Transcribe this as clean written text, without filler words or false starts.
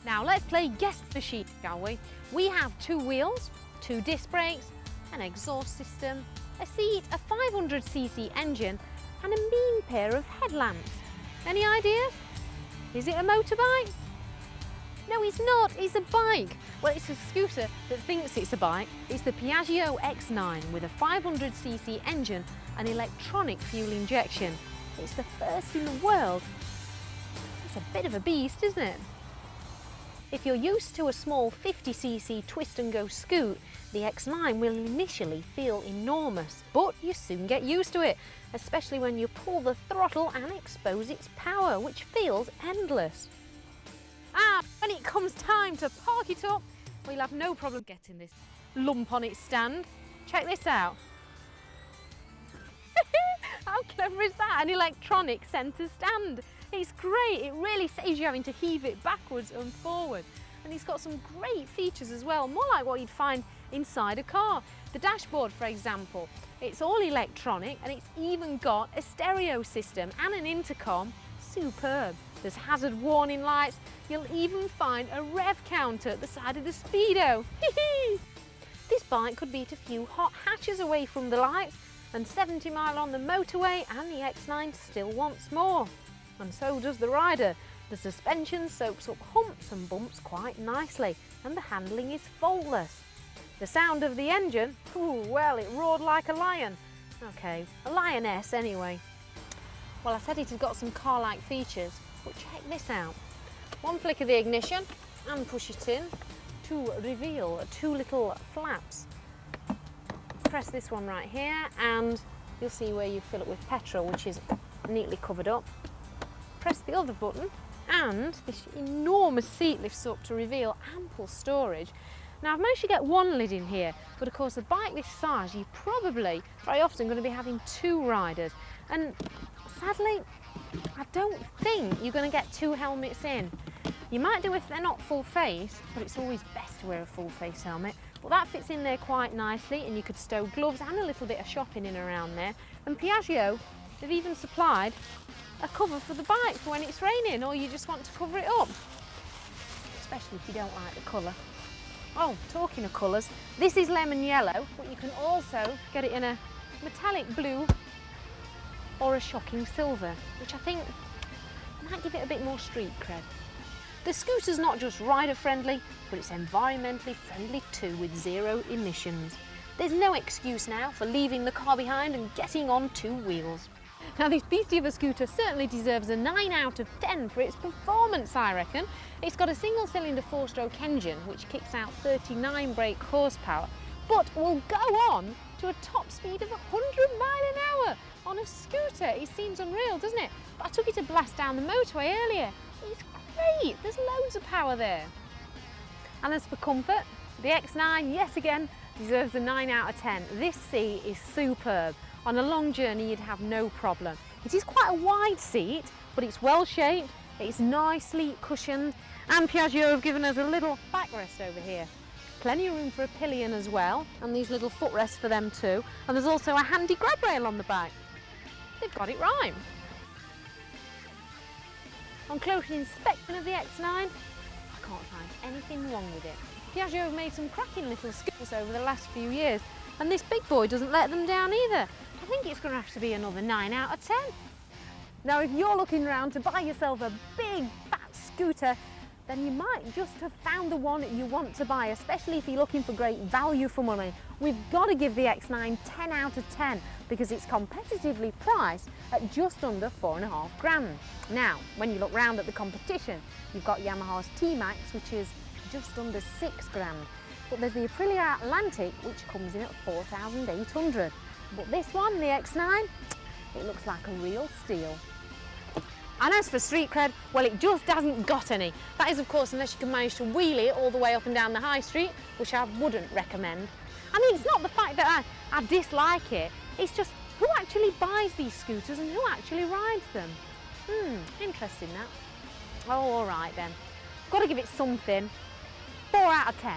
Now let's play Guess the Machine, shall we? We have 2 wheels, 2 disc brakes, an exhaust system, a seat, a 500cc engine and a mean pair of headlamps. Any ideas? Is it a motorbike? No, it's not, it's a bike. Well, it's a scooter that thinks it's a bike. It's the Piaggio X9 with a 500cc engine and electronic fuel injection. It's the first in the world. It's a bit of a beast, isn't it? If you're used to a small 50cc twist and go scoot, the X9 will initially feel enormous, but you soon get used to it, especially when you pull the throttle and expose its power, which feels endless. And when it comes time to park it up, we'll have no problem getting this lump on its stand. Check this out. How clever is that? An electronic centre stand. It's great, it really saves you having to heave it backwards and forwards. And it's got some great features as well, more like what you'd find inside a car. The dashboard, for example, it's all electronic and it's even got a stereo system and an intercom. Superb. There's hazard warning lights. You'll even find a rev counter at the side of the speedo. This bike could beat a few hot hatches away from the lights, and 70 mile on the motorway and the X9 still wants more. And so does the rider. The suspension soaks up humps and bumps quite nicely, and the handling is faultless. The sound of the engine, ooh, well, it roared like a lion. Okay, a lioness anyway. Well, I said it had got some car-like features, but check this out. One flick of the ignition and push it in to reveal 2 little flaps. Press this one right here and you'll see where you fill it with petrol, which is neatly covered up. Press the other button and this enormous seat lifts up to reveal ample storage. Now I've managed to get 1 lid in here, but of course a bike this size you're probably very often going to be having 2 riders, and sadly I don't think you're going to get 2 helmets in. You might do if they're not full face, but it's always best to wear a full face helmet. But that fits in there quite nicely, and you could stow gloves and a little bit of shopping in around there. And Piaggio, they've even supplied a cover for the bike for when it's raining or you just want to cover it up, especially if you don't like the colour. Oh, talking of colours, this is lemon yellow, but you can also get it in a metallic blue or a shocking silver, which I think might give it a bit more street cred. The scooter's not just rider friendly, but it's environmentally friendly too, with 0 emissions. There's no excuse now for leaving the car behind and getting on 2 wheels. Now this beastie of a scooter certainly deserves a 9 out of 10 for its performance, I reckon. It's got a single cylinder 4-stroke engine which kicks out 39 brake horsepower, but will go on to a top speed of 100 miles an hour on a scooter. It seems unreal, doesn't it? But I took it to blast down the motorway earlier. It's great, there's loads of power there. And as for comfort, the X9, yes again, deserves a 9 out of 10. This seat is superb. On a long journey you'd have no problem. It is quite a wide seat, but it's well shaped, it's nicely cushioned, and Piaggio have given us a little backrest over here. Plenty of room for a pillion as well, and these little footrests for them too, and there's also a handy grab rail on the back. They've got it right. On closer inspection of the X9, I can't find anything wrong with it. Piaggio have made some cracking little scooters over the last few years, and this big boy doesn't let them down either. I think it's going to have to be another 9 out of 10. Now if you're looking around to buy yourself a big fat scooter, then you might just have found the one you want to buy, especially if you're looking for great value for money. We've got to give the X9 10 out of 10 because it's competitively priced at just under 4.5 grand. Now, when you look round at the competition, you've got Yamaha's T-Max, which is just under 6 grand. But there's the Aprilia Atlantic, which comes in at 4,800. But this one, the X9, it looks like a real steal. And as for street cred, well, it just hasn't got any. That is, of course, unless you can manage to wheelie it all the way up and down the high street, which I wouldn't recommend. I mean, it's not the fact that I dislike it, it's just who actually buys these scooters and who actually rides them. Interesting that. Oh, all right then. Got to give it something. 4 out of 10.